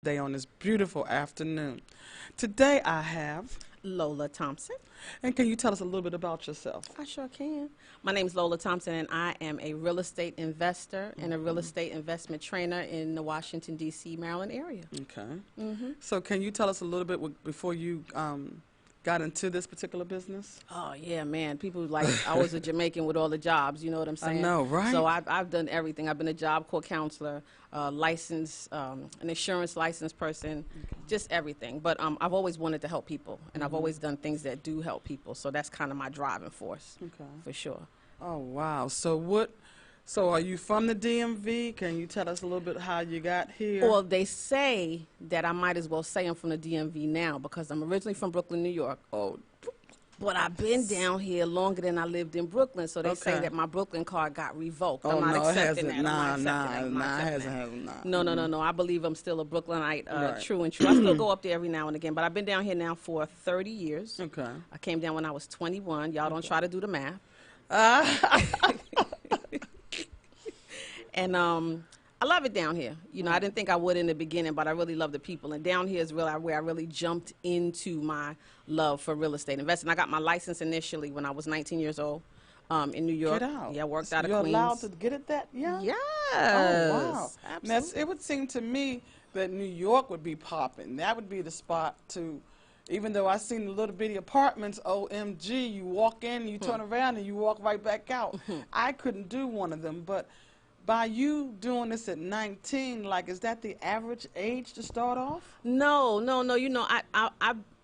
Day on this beautiful afternoon. Today I have, Lola Thompson. and can you tell us a little bit about yourself? I sure can. My name is Lola Thompson, and I am a real estate investor and a real estate investment trainer in the Washington, D.C., Maryland area. Okay. So can you tell us a little bit before you got into this particular business? Oh, yeah, man. People like, I was a Jamaican with all the jobs, you know what I'm saying? know, right? So I've done everything. I've been a Job Corps counselor, licensed, an insurance licensed person, just everything. But I've always wanted to help people, and I've always done things that do help people. So that's kind of my driving force, for sure. Oh, wow. So are you from the DMV? Can you tell us a little bit how you got here? Well, they say that I might as well say I'm from the DMV now because I'm originally from Brooklyn, New York. Oh, But I've been down here longer than I lived in Brooklyn, so they say that my Brooklyn card got revoked. oh I'm not no, it accepting hasn't. that. Nah, it hasn't. Nah. No. I believe I'm still a Brooklynite, Right. true and true. I still go up there every now and again, but I've been down here now for 30 years. Okay. I came down when I was 21. Y'all don't try to do the math. And I love it down here. You know, I didn't think I would in the beginning, but I really love the people. And down here is really where I really jumped into my love for real estate investing. I got my license initially when I was 19 years old in New York. Get out. Yeah, worked out of You're Queens. allowed to get it that young? Yes. Oh, wow. Absolutely. It would seem to me that New York would be popping. That would be the spot to, even though I seen the little bitty apartments, OMG, you walk in, you turn around, and you walk right back out. I couldn't do one of them, but by you doing this at 19, like, is that the average age to start off? No. You know,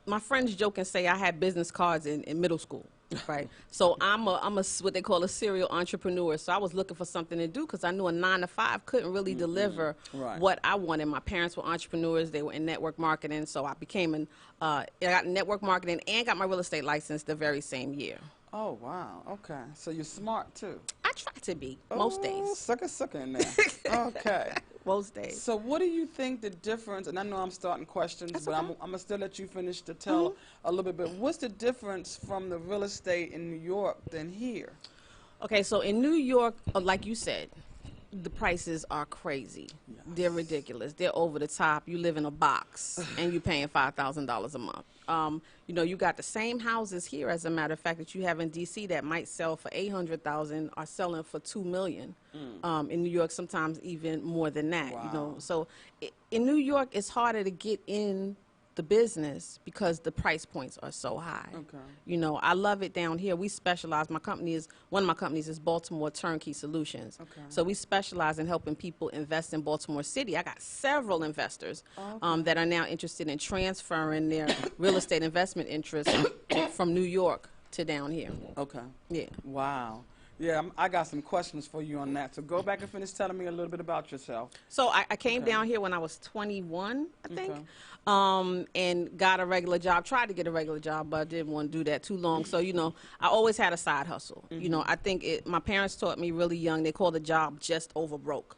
my friends joke and say I had business cards in middle school. Right. So I'm a what they call a serial entrepreneur. So I was looking for something to do because I knew a 9-to-5 couldn't really deliver what I wanted. My parents were entrepreneurs. They were in network marketing. So I became I got network marketing and got my real estate license the very same year. Oh, wow. Okay. So you're smart, too. I try to be most days. Sucker in there. Okay. Most days. So what do you think the difference, and I know I'm starting questions, but I'm going to still let you finish to tell a little bit, but what's the difference from the real estate in New York than here? Okay, so in New York, like you said, the prices are crazy. Yes. They're ridiculous. They're over the top. You live in a box and you're paying $5,000 a month. You know, you got the same houses here, as a matter of fact, that you have in D.C. that might sell for $800,000 are selling for $2 million. In New York, sometimes even more than that. Wow. You know, so in New York, it's harder to get in the business because the price points are so high. Okay. You know, I love it down here. We specialize. One of my companies is Baltimore Turnkey Solutions. Okay. So we specialize in helping people invest in Baltimore City. I got several investors that are now interested in transferring their real estate investment interests from New York to down here. Okay. Yeah. Wow. Yeah, I got some questions for you on that. So go back and finish telling me a little bit about yourself. So I came down here when I was 21, I think, and got a regular job. Tried to get a regular job, but I didn't want to do that too long. So, you know, I always had a side hustle. You know, I think my parents taught me really young. They called the job just over broke.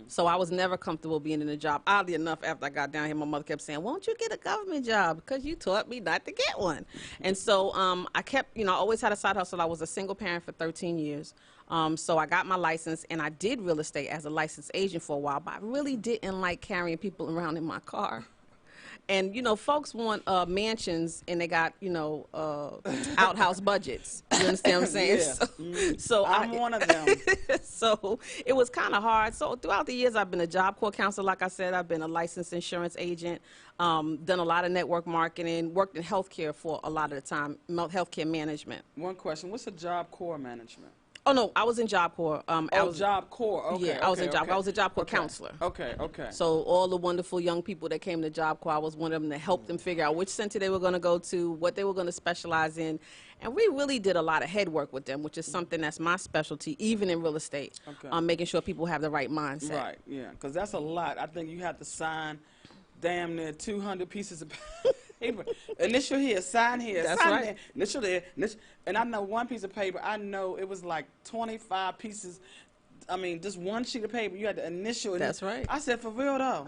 So I was never comfortable being in a job. Oddly enough, after I got down here, my mother kept saying, won't you get a government job? Because you taught me not to get one. And so I kept, you know, I always had a side hustle. I was a single parent for 13 years. So I got my license, and I did real estate as a licensed agent for a while, but I really didn't like carrying people around in my car. And, you know, folks want mansions, and they got, you know, outhouse budgets. You understand what I'm saying? Yeah. So I'm one of them. So it was kind of hard. So throughout the years, I've been a Job Corps counselor. Like I said, I've been a licensed insurance agent, done a lot of network marketing, worked in healthcare for a lot of the time, healthcare management. One question. What's a Job Corps management? Oh, no, I was in Job Corps. Job Corps. Okay. Yeah, I was in Job Corps. I was a Job Corps Okay. counselor. Okay. So all the wonderful young people that came to Job Corps, I was one of them to help them figure out which center they were going to go to, what they were going to specialize in. And we really did a lot of head work with them, which is something that's my specialty, even in real estate, making sure people have the right mindset. Right, yeah, because that's a lot. I think you have to sign damn near 200 pieces of paper. Initial here, sign here, That's sign right. there, initial there. And I know one piece of paper, I know it was like 25 pieces. I mean, just one sheet of paper, you had to initial. That's right. I said, for real though?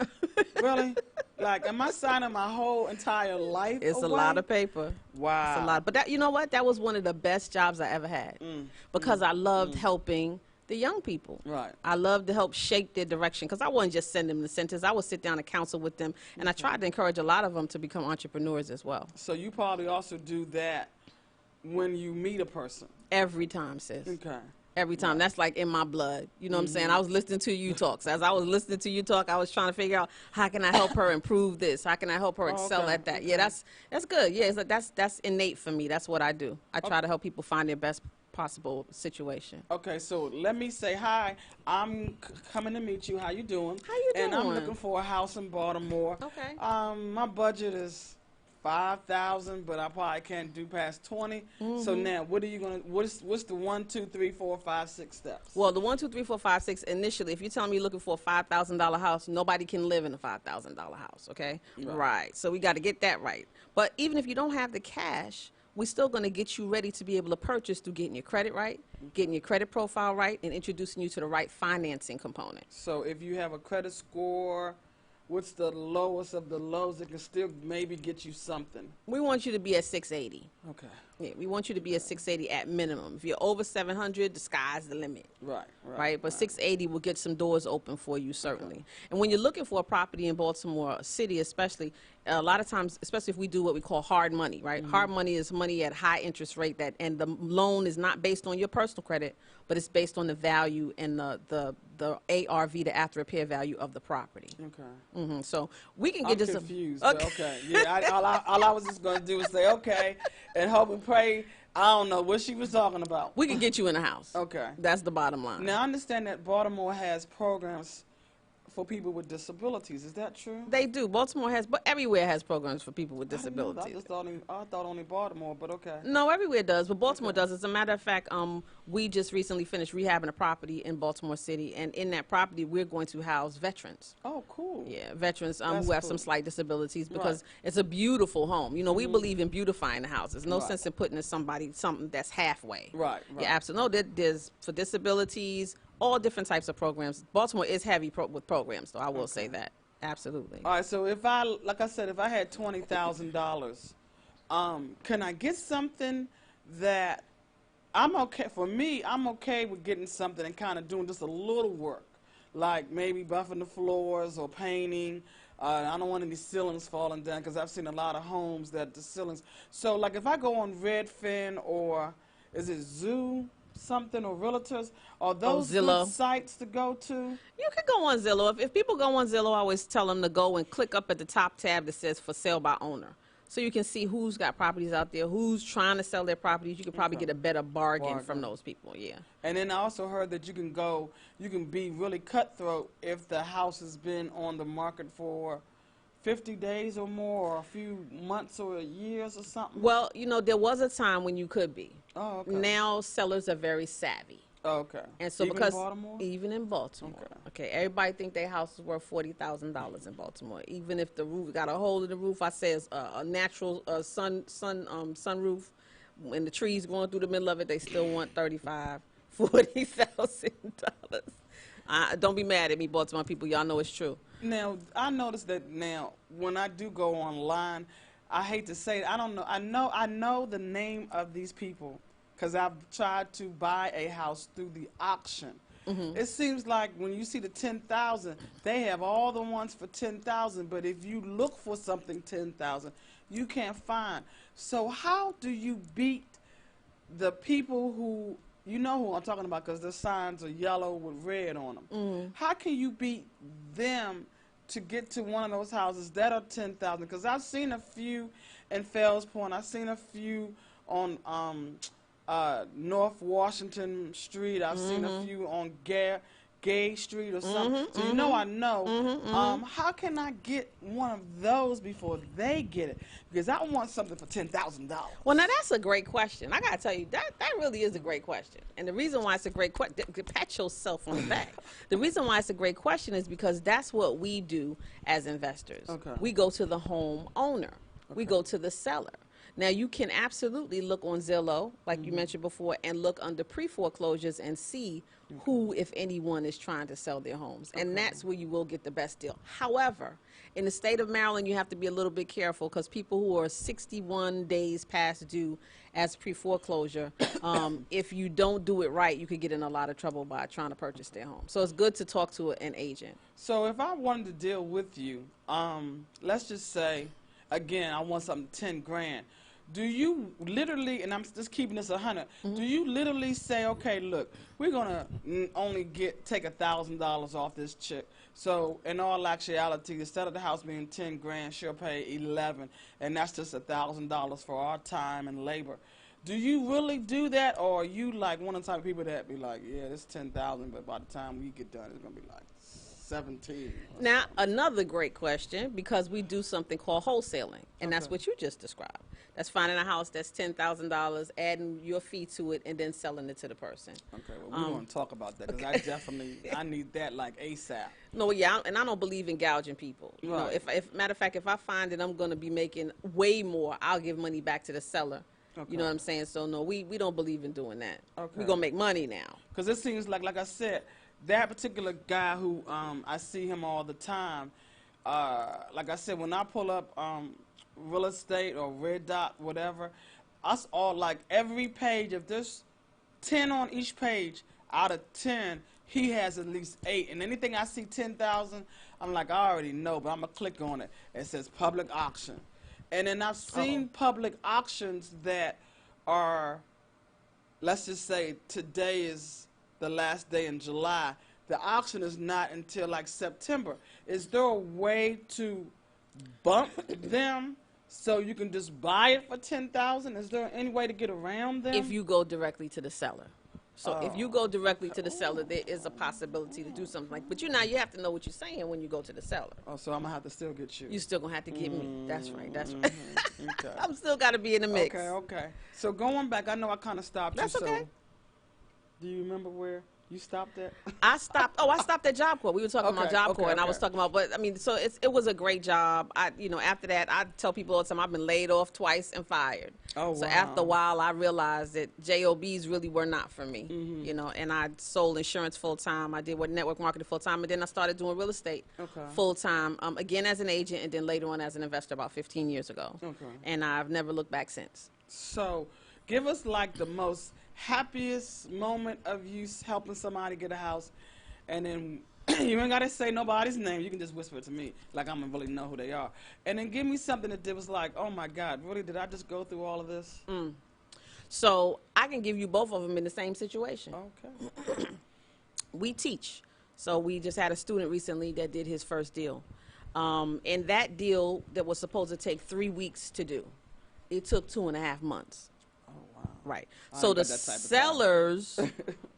Really? Like, am I signing my whole entire life It's away? a lot of paper. Wow. It's a lot. But that, you know what? That was one of the best jobs I ever had because I loved helping The young people. Right. I love to help shape their direction because I wouldn't just send them to centers. I would sit down and counsel with them, and I tried to encourage a lot of them to become entrepreneurs as well. So you probably also do that when you meet a person. Every time, sis. Okay. Every time. That's like in my blood. You know what I'm saying? I was listening to you talk. So as I was listening to you talk, I was trying to figure out how can I help her improve this? How can I help her excel at that? Yeah, that's good. Yeah, it's like that's innate for me. That's what I do. I try to help people find their best possible situation. Okay, so let me say hi. I'm coming to meet you. How you doing? How you doing? And I'm looking for a house in Baltimore. Okay. My budget is $5,000, but I probably can't do past 20. So now, what are you gonna? What's the 1, 2, 3, 4, 5, 6 steps? Well, the 1, 2, 3, 4, 5, 6. Initially, if you're telling me you're looking for a $5,000 house, nobody can live in a $5,000 house. Okay. Right. So we got to get that right. But even if you don't have the cash, we're still going to get you ready to be able to purchase through getting your credit right, getting your credit profile right, and introducing you to the right financing component. So if you have a credit score, what's the lowest of the lows that can still maybe get you something? We want you to be at 680. Okay. Yeah, we want you to be at 680 at minimum. If you're over 700, the sky's the limit. Right. But 680 will get some doors open for you, certainly. Okay. And when you're looking for a property in Baltimore City, especially, a lot of times, especially if we do what we call hard money, right? Hard money is money at high interest rate, and the loan is not based on your personal credit, but it's based on the value and the ARV, the after repair value of the property. Okay. So we can I'm get just confused. Okay. Yeah. All I was just going to do was say okay, and hope and pray. I don't know what she was talking about. We can get you in a house. Okay. That's the bottom line. Now I understand that Baltimore has programs for people with disabilities. Is that true? They do. Baltimore has, but everywhere has programs for people with disabilities. I thought only Baltimore, but okay. No, everywhere does, but Baltimore does. As a matter of fact, we just recently finished rehabbing a property in Baltimore City, and in that property, we're going to house veterans. Oh, cool. Yeah, veterans who have some slight disabilities, because it's a beautiful home. You know, we believe in beautifying the houses. No sense in putting in something that's halfway. Right. Yeah, absolutely. No, there's for disabilities, all different types of programs. Baltimore is heavy with programs, though. I will say that. Absolutely. All right. So if I had $20,000, can I get something that I'm okay? For me, I'm okay with getting something and kind of doing just a little work, like maybe buffing the floors or painting. I don't want any ceilings falling down because I've seen a lot of homes that the ceilings. So like if I go on Redfin or is it Zoo? Something or realtors, are those good sites to go to? You could go on Zillow. If people go on Zillow, I always tell them to go and click up at the top tab that says for sale by owner, so you can see who's got properties out there, who's trying to sell their properties. You could probably get a better bargain from those people. Yeah. And then I also heard that you can be really cutthroat if the house has been on the market for 50 days or more, or a few months or years or something. Well, you know, there was a time when you could be. Oh, okay. Now sellers are very savvy. Oh, okay. And so even in Baltimore? Even in Baltimore. Okay. Everybody think their house is worth $40,000 in Baltimore. Even if the roof got a hole in the roof, I say it's a natural sunroof. When the trees going through the middle of it, they still want $35,000, $40,000. Don't be mad at me, Baltimore people. Y'all know it's true. Now, I noticed that now when I do go online, I hate to say it, I don't know. I know the name of these people because I've tried to buy a house through the auction. It seems like when you see the 10,000, they have all the ones for 10,000. But if you look for something 10,000, you can't find. So how do you beat the people who? You know who I'm talking about because the signs are yellow with red on them. How can you beat them to get to one of those houses that are 10,000? Because I've seen a few in Fells Point. I've seen a few on North Washington Street. I've seen a few on Gay Street or something. So you know I know. How can I get one of those before they get it? Because I want something for $10,000. Well, now that's a great question. I gotta tell you, that really is a great question. And the reason why it's a great question, pat yourself on the back. The reason why it's a great question is because that's what we do as investors. Okay. We go to the home owner. We go to the seller. Now, you can absolutely look on Zillow, like you mentioned before, and look under pre-foreclosures and see who, if anyone, is trying to sell their homes. And that's where you will get the best deal. However, in the state of Maryland, you have to be a little bit careful because people who are 61 days past due as pre-foreclosure, if you don't do it right, you could get in a lot of trouble by trying to purchase their home. So it's good to talk to an agent. So if I wanted to deal with you, let's just say, again, I want something 10 grand. Do you literally, and I'm just keeping this 100, do you literally say, okay, look, we're going to only take $1,000 off this chick. So in all actuality, instead of the house being 10 grand, she'll pay 11, and that's just $1,000 for our time and labor. Do you really do that, or are you like one of the type of people that be like, yeah, this 10,000, but by the time we get done, it's going to be like 17. Now, another great question, because we do something called wholesaling, and that's what you just described. That's finding a house that's $10,000, adding your fee to it, and then selling it to the person. Okay, well, we're going to talk about that, because I need that like ASAP. No, yeah, and I don't believe in gouging people. You know, if matter of fact, if I find that I'm going to be making way more, I'll give money back to the seller. Okay. You know what I'm saying? So, no, we don't believe in doing that. Okay. We're going to make money now. Because it seems like I said, that particular guy who I see him all the time, like I said, when I pull up real estate or Red Dot, whatever, us all, like every page, if there's 10 on each page, out of 10, he has at least 8. And anything I see 10,000, I'm like, I already know, but I'm going to click on it. It says public auction. And then I've seen public auctions that are, let's just say today is the last day in July. The auction is not until like September. Is there a way to bump them so you can just buy it for 10,000? Is there any way to get around them? If you go directly to the seller. So if you go directly to the seller, there is a possibility to do something like. But you have to know what you're saying when you go to the seller. Oh, so I'm gonna have to still get you. You still gonna have to get me. That's right. That's right. Okay. I'm still gotta be in the mix. Okay. So going back, I know I kind of stopped That's you. okay. So do you remember where you stopped at? I stopped at Job Corps. We were talking about Job Corps, and I was talking about, but I mean, so it was a great job. After that, I tell people all the time, I've been laid off twice and fired. Oh, wow. So after a while, I realized that JOBs really were not for me, and I sold insurance full time. I did network marketing full time, and then I started doing real estate full time, again as an agent, and then later on as an investor about 15 years ago. Okay. And I've never looked back since. So give us like the most happiest moment of you helping somebody get a house, and then you ain't gotta say nobody's name. You can just whisper it to me, like I'm gonna really know who they are. And then give me something that was like, oh my God, really? Did I just go through all of this? So I can give you both of them in the same situation. Okay. We teach. So we just had a student recently that did his first deal. And that deal that was supposed to take 3 weeks to do, it took 2.5 months. Right. So the sellers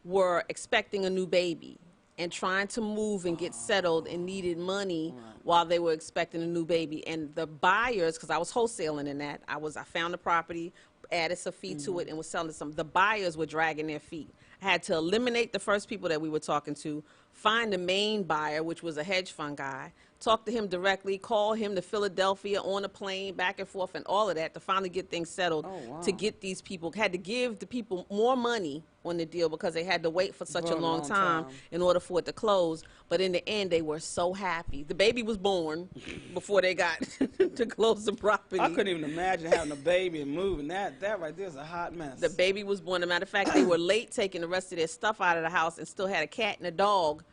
were expecting a new baby and trying to move and get settled and needed money while they were expecting a new baby. And the buyers, because I was wholesaling in that, I found the property, added some fee to it, and was selling some. The buyers were dragging their feet. I had to eliminate the first people that we were talking to, find the main buyer, which was a hedge fund guy, talk to him directly, call him to Philadelphia on a plane, back and forth, and all of that to finally get things settled. To get these people, had to give the people more money on the deal because they had to wait for such a long time in order for it to close. But in the end, they were so happy. The baby was born before they got to close the property. I couldn't even imagine having a baby and moving. That right there is a hot mess. The baby was born. As a matter of fact, they were late taking the rest of their stuff out of the house and still had a cat and a dog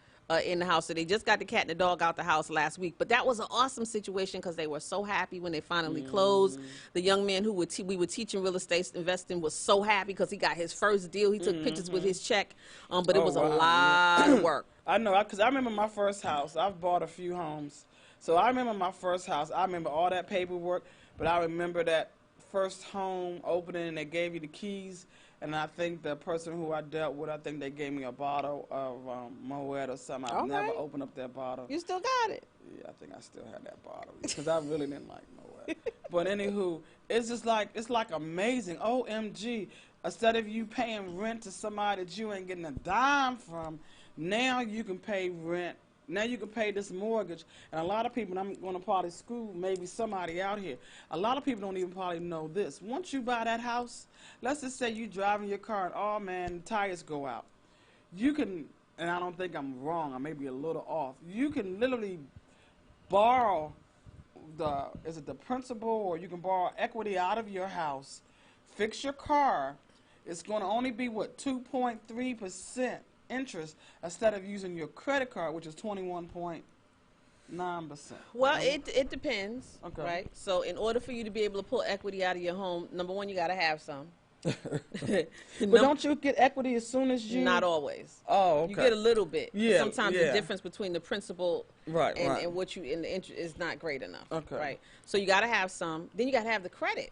in the house. So they just got the cat and the dog out the house last week. But that was an awesome situation because they were so happy when they finally closed. The young man who we were teaching real estate investing was so happy because he got his first deal. He took pictures with his check, but it was a lot of work. I know, because I remember my first house. I've bought a few homes. So I remember my first house. I remember all that paperwork, but I remember that first home opening and they gave you the keys. And I think the person who I dealt with, I think they gave me a bottle of Moet or something. I've never opened up that bottle. You still got it? Yeah, I think I still have that bottle because I really didn't like Moet. But anywho, it's just like, it's like amazing. OMG. Instead of you paying rent to somebody that you ain't getting a dime from, now you can pay rent Now you can pay this mortgage, and a lot of people, and I'm going to probably school maybe somebody out here, a lot of people don't even probably know this. Once you buy that house, let's just say you driving your car and, oh man, the tires go out. You can, and I don't think I'm wrong, I may be a little off, you can literally borrow is it the principal, or you can borrow equity out of your house, fix your car. It's going to only be, what, 2.3% interest instead of using your credit card, which is 21.9%. Well, it depends, Okay. right? So in order for you to be able to pull equity out of your home, number one, you got to have some. But don't you get equity as soon as you? Not always. Oh, okay. You get a little bit. Yeah. Sometimes yeah. the difference between the principal Right, and, right. and what you in the interest is not great enough. Okay. Right. So you got to have some. Then you got to have the credit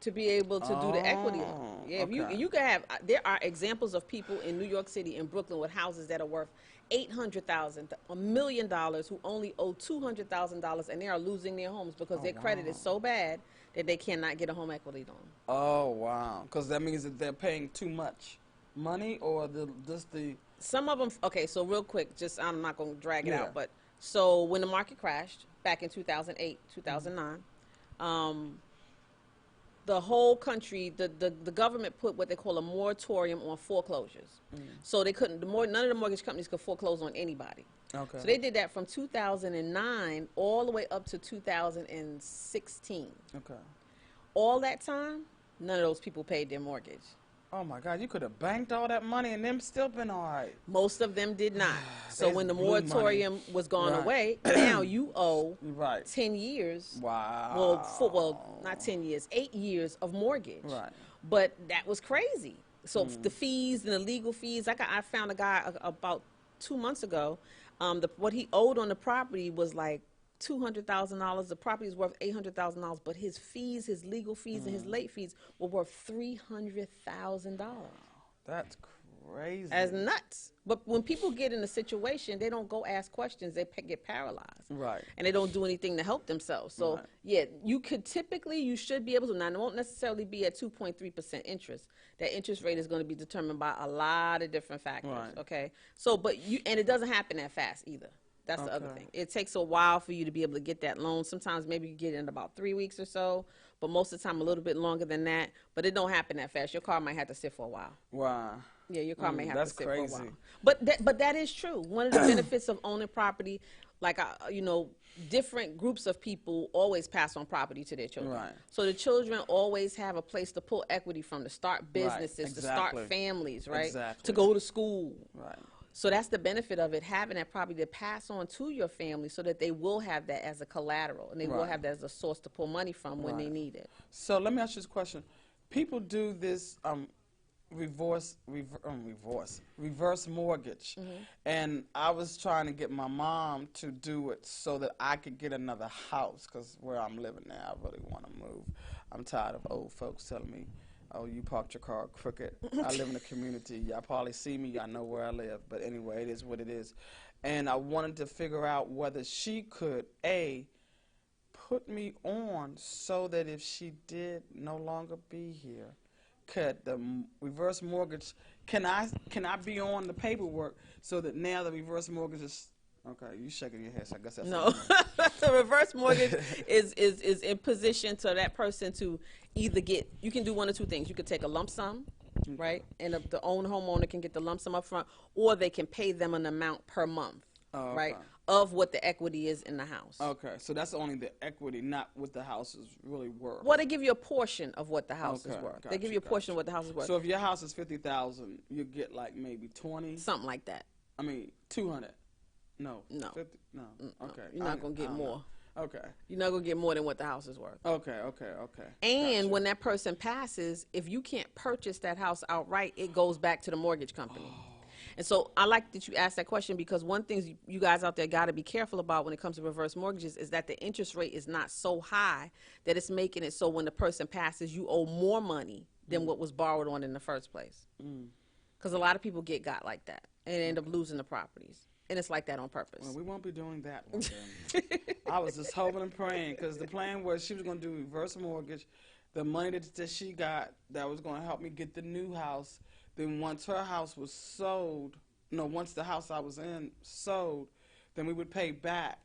to be able to do the equity loan. Yeah. If okay. you can have. There are examples of people in New York City and Brooklyn with houses that are worth $800,000, $1 million, who only owe $200,000, and they are losing their homes because their credit is so bad that they cannot get a home equity loan. Oh wow! Because that means that they're paying too much money, or just the. Some of them. Okay, so real quick, just I'm not going to drag it Yeah. out, but so when the market crashed back in 2008, 2009, the whole country, the government put what they call a moratorium on foreclosures. So they couldn't. None of the mortgage companies could foreclose on anybody. Okay. So they did that from 2009 all the way up to 2016. Okay. All that time, none of those people paid their mortgage. Oh my God! You could have banked all that money and them still been all right. Most of them did not. So There's when the blue moratorium was gone Right. away, now you owe Right. 10 years. Wow. Well, not 10 years, 8 years of mortgage. Right. But that was crazy. So the fees and the legal fees, I found a guy about 2 months ago. What he owed on the property was like $200,000. The property is worth $800,000, but his fees, his legal fees, and his late fees were worth $300,000. That's crazy. As nuts. But when people get in a situation, they don't go ask questions. They get paralyzed. Right. And they don't do anything to help themselves. So, Right. yeah, you should be able to. Now, it won't necessarily be at 2.3% interest. That interest rate is going to be determined by a lot of different factors. Right. Okay. So, and it doesn't happen that fast either. That's the other Okay. thing. It takes a while for you to be able to get that loan. Sometimes maybe you get it in about 3 weeks or so, but most of the time a little bit longer than that. But it don't happen that fast. Your car might have to sit for a while. Wow. Yeah, your car may have to that's sit crazy. for a while. But that is true. One of the benefits of owning property, like different groups of people always pass on property to their children. Right. So the children always have a place to pull equity from, to start businesses, to start exactly. families, right? Exactly. To go to school. Right. So that's the benefit of it, having that property to pass on to your family so that they will have that as a collateral and they will Right. have that as a source to pull money from when they Right. need it. So let me ask you this question: people do this reverse mortgage, and I was trying to get my mom to do it so that I could get another house, because where I'm living now, I really want to move. I'm tired of old folks telling me, "Oh, you parked your car crooked." I live in a community. Y'all probably see me. Y'all know where I live. But anyway, it is what it is. And I wanted to figure out whether she could, put me on so that if she did no longer be here, could the reverse mortgage, can I be on the paperwork so that now the reverse mortgage is, okay, you shaking your head, so I guess that's No, the reverse mortgage is in position to that person to either get, you can do one or two things. You could take a lump sum, right? And the homeowner can get the lump sum up front, or they can pay them an amount per month, right? Of what the equity is in the house. Okay, so that's only the equity, not what the house is really worth. Well, they give you a portion of what the house is worth. They give you a portion of what the house is worth. So if your house is 50,000, you get like maybe 20. Something like that. I mean 200. No. No. 50, no. Okay. You're not gonna get more. Okay. You're not gonna get more than what the house is worth. Okay. And when that person passes, if you can't purchase that house outright, it goes back to the mortgage company. And so I like that you asked that question, because one thing you guys out there got to be careful about when it comes to reverse mortgages is that the interest rate is not so high that it's making it so when the person passes, you owe more money than what was borrowed on in the first place. Because a lot of people got like that and end up losing the properties. And it's like that on purpose. Well, we won't be doing that one then. I was just hoping and praying, because the plan was she was going to do reverse mortgage. The money that she got that was going to help me get the new house. Then once her house was sold, once the house I was in sold, then we would pay back.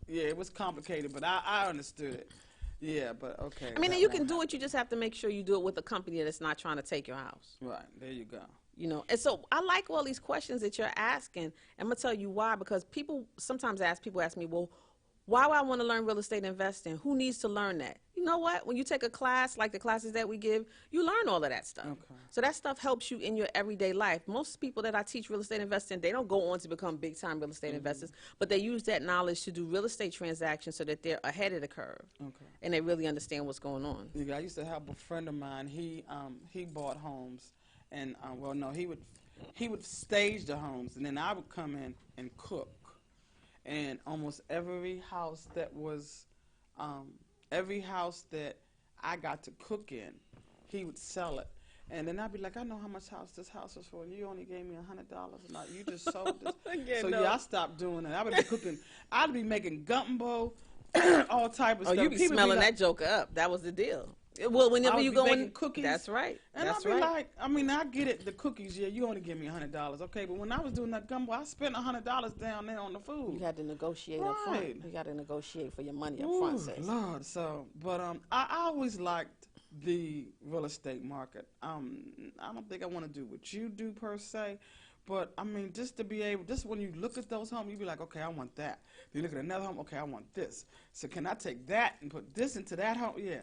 Yeah, it was complicated, but I understood it. Yeah, but okay. I mean, and you can do it. You just have to make sure you do it with a company that's not trying to take your house. Right, there you go. You know, and so I like all these questions that you're asking. I'm gonna tell you why, because people sometimes ask me, well, why would I want to learn real estate investing? Who needs to learn that? You know what? When you take a class like the classes that we give, you learn all of that stuff. Okay. So that stuff helps you in your everyday life. Most people that I teach real estate investing, they don't go on to become big time real estate investors, but they use that knowledge to do real estate transactions so that they're ahead of the curve. Okay. And they really understand what's going on. Yeah, I used to have a friend of mine. He bought homes, and well, no, he would stage the homes, and then I would come in and cook. And almost every house that I got to cook in, he would sell it. And then I'd be like, I know how much this house is for, and you only gave me $100. Now you just sold this. I stopped doing it. I would be cooking. I'd be making gumbo, all type of stuff. Oh, you be smelling that joker up. That was the deal. Well, whenever you go in, cookies. That's right. And I'd be like, I mean, I get it, the cookies, yeah, you only give me $100, okay, but when I was doing that gumbo, I spent $100 down there on the food. You had to negotiate up front. You got to negotiate for your money up front, sis. Lord, so, but I always liked the real estate market. I don't think I want to do what you do per se, but I mean, just to be able, just when you look at those homes, you be like, okay, I want that. Then you look at another home, okay, I want this. So can I take that and put this into that home? Yeah.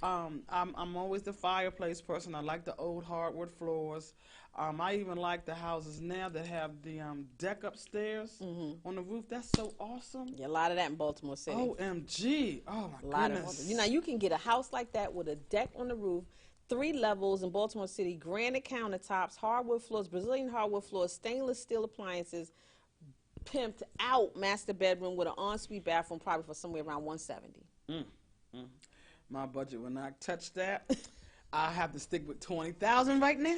I'm always the fireplace person. I like the old hardwood floors. I even like the houses now that have the deck upstairs on the roof. That's so awesome. Yeah, a lot of that in Baltimore City. OMG. Oh, my goodness. You know, you can get a house like that with a deck on the roof, 3 levels in Baltimore City, granite countertops, hardwood floors, Brazilian hardwood floors, stainless steel appliances, pimped out master bedroom with an ensuite bathroom, probably for somewhere around $170. My budget will not touch that. I have to stick with 20,000 right now.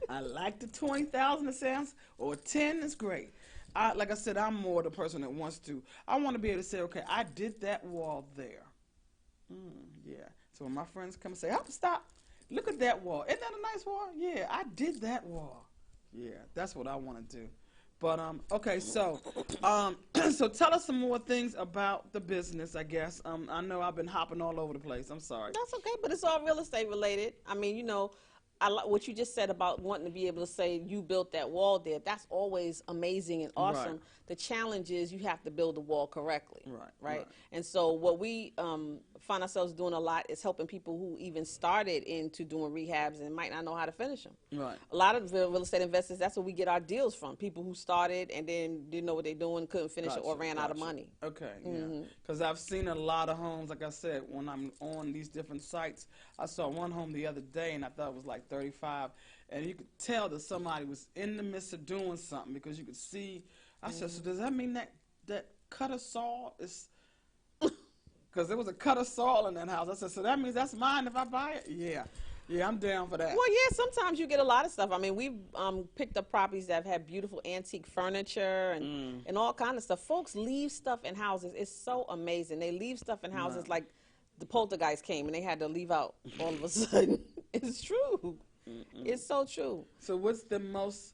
I like the 20,000 it sounds, or 10 is great. Like I said, I'm more the person that wants to. I want to be able to say, okay, I did that wall there. Yeah. So when my friends come and say, oh, stop, look at that wall. Isn't that a nice wall? Yeah, I did that wall. Yeah, that's what I want to do. But okay, so so tell us some more things about the business, I guess. I know I've been hopping all over the place. I'm sorry. That's okay, but it's all real estate related. I mean, you know, I like what you just said about wanting to be able to say you built that wall there. That's always amazing and awesome. Right. The challenge is you have to build the wall correctly. Right. And so what we find ourselves doing a lot is helping people who even started into doing rehabs and might not know how to finish them. Right. A lot of the real estate investors, that's where we get our deals from. People who started and then didn't know what they're doing, couldn't finish it, or ran out of money. Okay, yeah. Because I've seen a lot of homes, like I said, when I'm on these different sites. I saw one home the other day, and I thought it was like 35, and you could tell that somebody was in the midst of doing something because you could see. I said, so does that mean that cutter saw is? Because there was a cutter saw in that house. I said, so that means that's mine if I buy it? Yeah. Yeah, I'm down for that. Well, yeah, sometimes you get a lot of stuff. I mean, we've picked up properties that have had beautiful antique furniture and all kind of stuff. Folks leave stuff in houses. It's so amazing. They leave stuff in houses like the poltergeist came and they had to leave out all of a sudden. It's true. It's so true. So what's the most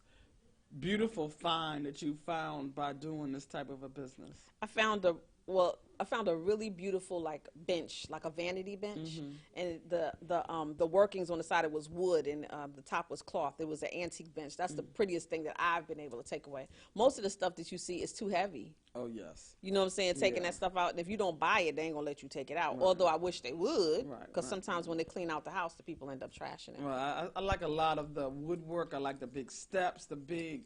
beautiful find that you found by doing this type of a business? I found a really beautiful like bench, like a vanity bench, and the workings on the side, it was wood and the top was cloth. It was an antique bench. That's the prettiest thing that I've been able to take away. Most of the stuff that you see is too heavy. Oh yes. You know what I'm saying? Taking that stuff out, and if you don't buy it, they ain't gonna let you take it out. Although I wish they would, because sometimes when they clean out the house, the people end up trashing it. Well, I like a lot of the woodwork. I like the big steps, the big.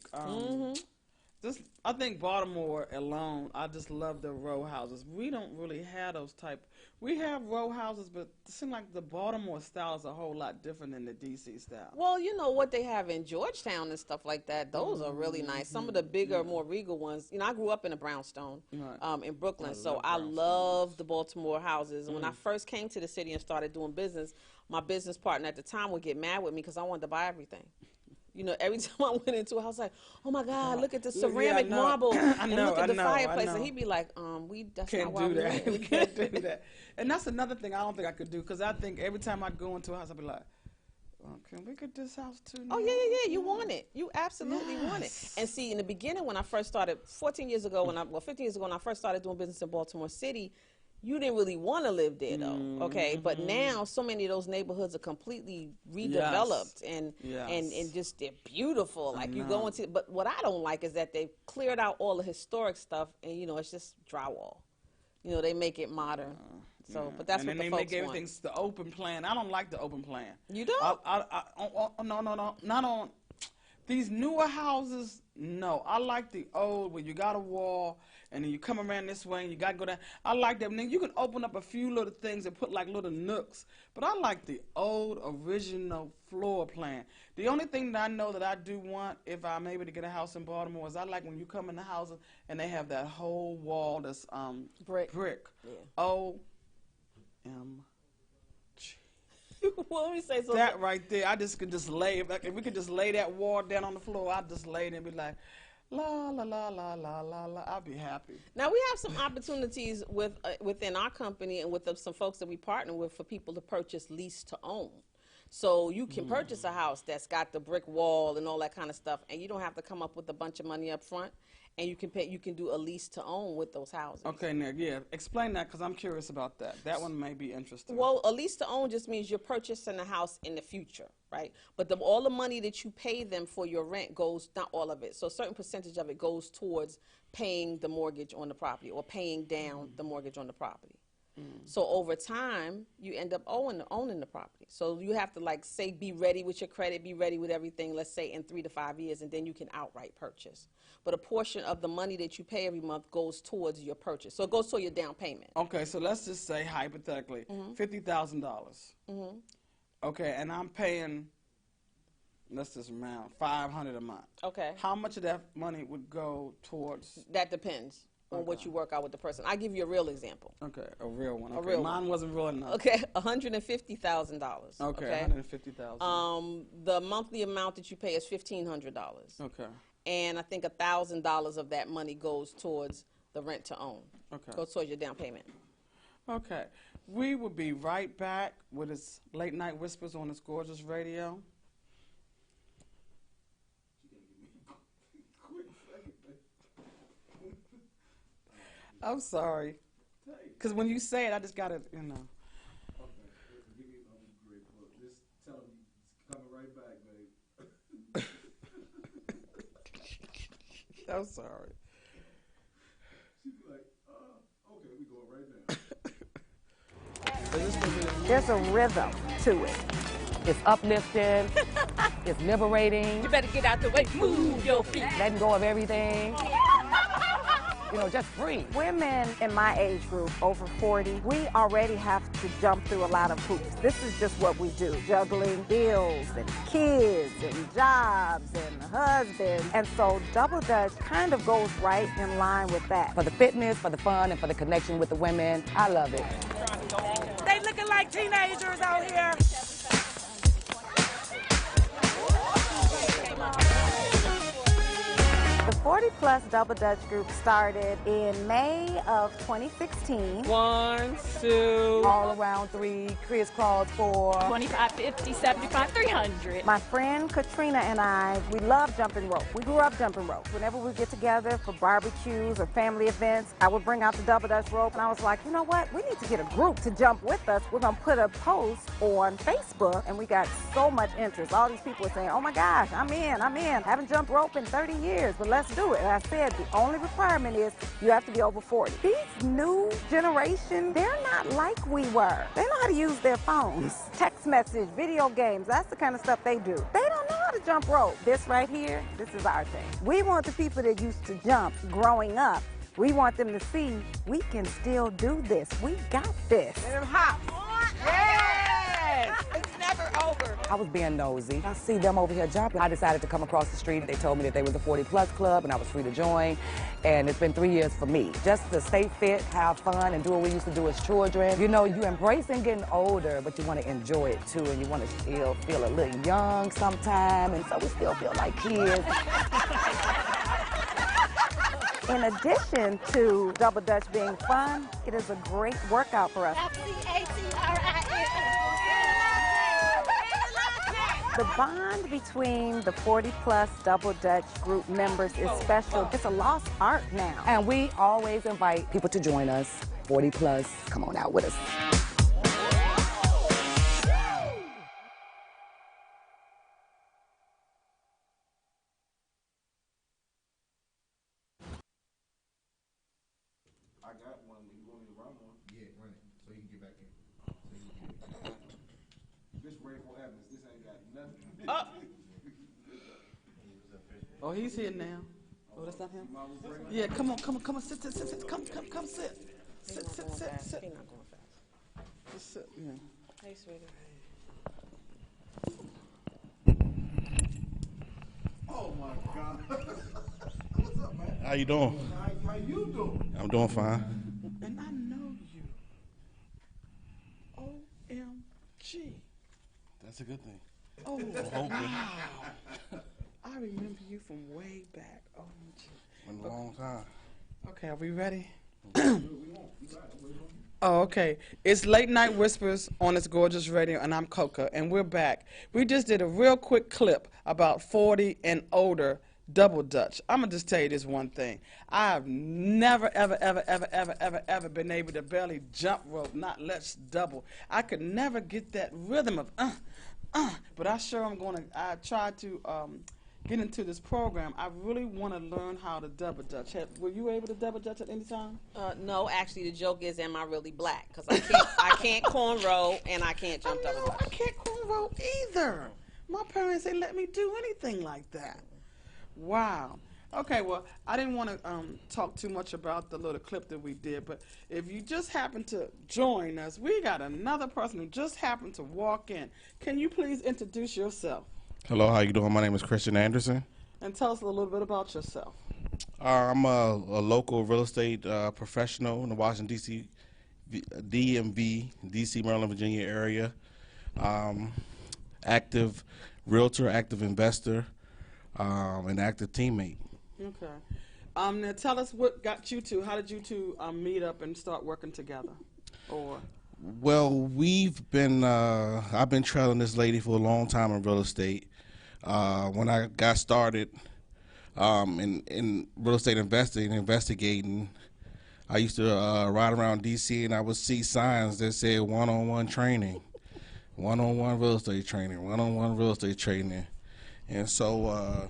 I think Baltimore alone, I just love the row houses. We don't really have those type. We have row houses, but it seems like the Baltimore style is a whole lot different than the D.C. style. Well, you know what they have in Georgetown and stuff like that. Those are really nice. Some of the bigger, more regal ones. You know, I grew up in a brownstone in Brooklyn, so I love the Baltimore houses. And when I first came to the city and started doing business, my business partner at the time would get mad with me because I wanted to buy everything. You know, every time I went into a house, like, oh my God, look at the ceramic marble and look at the fireplace. And he'd be like, that's not why we live. We can't do that. And that's another thing I don't think I could do, because I think every time I go into a house, I'd be like, Can we get this house too? Oh, yeah. You want it. You absolutely want it. And see, in the beginning, when I first started, 15 years ago, when I first started doing business in Baltimore City, you didn't really want to live there, though, okay? But now, so many of those neighborhoods are completely redeveloped and just, they're beautiful. Like, you go into, but what I don't like is that they've cleared out all the historic stuff and, you know, it's just drywall. You know, they make it modern. So, but that's what the folks want. And then they make everything the open plan. I don't like the open plan. You don't? No, not on these newer houses. No, I like the old where you got a wall and then you come around this way and you got to go down. I like that. Then you can open up a few little things and put like little nooks. But I like the old original floor plan. The only thing that I know that I do want if I'm able to get a house in Baltimore is I like when you come in the houses and they have that whole wall that's brick. Yeah. Well, let me say something. That right there, I just could just lay. Like, if we could just lay that wall down on the floor, I'd just lay it and be like, la la la la la la la. I'll be happy. Now we have some opportunities within our company and with some folks that we partner with for people to purchase lease to own. So you can purchase a house that's got the brick wall and all that kind of stuff, and you don't have to come up with a bunch of money up front. And you can pay. You can do a lease to own with those houses. Okay, Nick. Yeah, explain that because I'm curious about that. That one may be interesting. Well, a lease to own just means you're purchasing a house in the future, right? But all the money that you pay them for your rent goes, not all of it. So a certain percentage of it goes towards paying the mortgage on the property or paying down the mortgage on the property. So over time, you end up owning the property. So you have to, like, say, be ready with your credit, be ready with everything, let's say in 3 to 5 years, and then you can outright purchase. But a portion of the money that you pay every month goes towards your purchase. So it goes toward your down payment. Okay, so let's just say, hypothetically, $50,000. Okay, and I'm paying, let's just round, $500 a month. Okay. How much of that money would go towards? That depends on what you work out with the person. I'll give you a real example. Okay, a real one. Okay. A real Mine wasn't real enough. Okay, $150,000. Okay, $150,000. The monthly amount that you pay is $1,500. Okay. And I think $1,000 of that money goes towards the rent to own. Okay. Goes towards your down payment. Okay. We will be right back with this Late Night Whispers on this gorgeous radio. I'm sorry. Because when you say it, I just got to, you know. Okay. Give me a great book. Just tell them it's coming right back, babe. I'm sorry. She'd be like, okay, we going right now. There's a rhythm to it. It's uplifting. It's liberating. You better get out the way. Move your feet. Letting go of everything. You know, just free. Women in my age group, over 40, we already have to jump through a lot of hoops. This is just what we do, juggling bills and kids and jobs and husbands. And so Double Dutch kind of goes right in line with that. For the fitness, for the fun, and for the connection with the women. I love it. They looking like teenagers out here. The 40 Plus Double Dutch group started in May of 2016. 1, 2. All around 3, crisscross 4. 25, 50, 75, 300. My friend Katrina and I, we love jumping rope. We grew up jumping rope. Whenever we get together for barbecues or family events, I would bring out the Double Dutch rope and I was like, you know what? We need to get a group to jump with us. We're going to put a post on Facebook, and we got so much interest. All these people are saying, oh my gosh, I'm in. Haven't jumped rope in 30 years, but let's do it. And I said the only requirement is you have to be over 40. These new generation, they're not like we were. They know how to use their phones. Text message, video games, that's the kind of stuff they do. They don't know how to jump rope. This right here, this is our thing. We want the people that used to jump growing up, we want them to see we can still do this. We got this. Let them hop. Yes! It's never over. I was being nosy. I see them over here jumping. I decided to come across the street. They told me that they was a 40 Plus club and I was free to join. And it's been 3 years for me. Just to stay fit, have fun, and do what we used to do as children. You know, you embracing getting older, but you want to enjoy it too, and you want to still feel a little young sometime, and so we still feel like kids. In addition to Double Dutch being fun, it is a great workout for us. The bond between the 40-plus Double Dutch group members is special. It's a lost art now. And we always invite people to join us, 40 plus. Come on out with us. I got one. You want me to run one? Yeah, run it so you can get back in. This Rainbow Evans. This ain't got nothing. Oh, he's here now. Oh, that's not him? Yeah, come on, sit, sit, come, sit. Sit. He's not going fast. Just sit, yeah. Hey, sweetie. Oh my God. What's up, man? How you doing? How you doing? I'm doing fine. And I know you. OMG. That's a good thing. Oh, hoping. wow. I remember you from way back. OMG. Been a long time. Okay, are we ready? Oh, okay. It's Late Night Whispers on this gorgeous radio, and I'm Coca, and we're back. We just did a real quick clip about 40 and older double dutch. I'm gonna just tell you this one thing. I've never, ever been able to barely jump rope, not let's double. I could never get that rhythm of but I sure am gonna. I tried to get into this program. I really want to learn how to double dutch. Were you able to double dutch at any time? No, actually, the joke is, am I really black? Because I can't cornrow and I can't jump double dutch. I can't cornrow either. My parents ain't let me do anything like that. Wow. Okay, well, I didn't want to talk too much about the little clip that we did, but if you just happen to join us, we got another person who just happened to walk in. Can you please introduce yourself? Hello, how you doing? My name is Christian Anderson. And tell us a little bit about yourself. I'm a local real estate professional in the Washington, D.C., DMV, D.C., Maryland, Virginia area. Active realtor, active investor, and active teammate. Okay. Now tell us what got you two, how did you two meet up and start working together? Or Well, I've been trailing this lady for a long time in real estate. When I got started in real estate investigating, I used to ride around D.C. and I would see signs that said one-on-one training, one-on-one real estate training, one-on-one real estate training. And so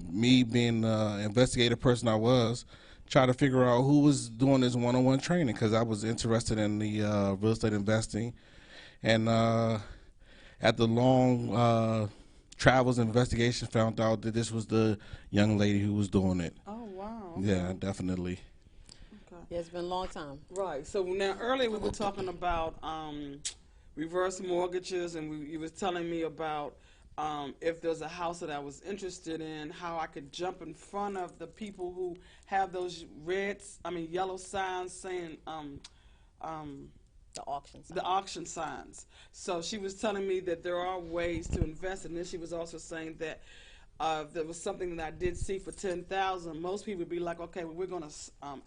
me being the investigative person I was, try to figure out who was doing this one-on-one training because I was interested in the real estate investing. And at the long travels and investigation, found out that this was the young lady who was doing it. oh wow. Okay. Yeah, definitely. Okay. Yeah, it's been a long time. Right. So now earlier we were talking about reverse mortgages, and you was telling me about if there's a house that I was interested in, how I could jump in front of the people who have those yellow signs saying The auction side. the auction signs. So she was telling me that there are ways to invest, and then she was also saying that if there was something that I did see for $10,000, most people would be like, okay, well, we're going to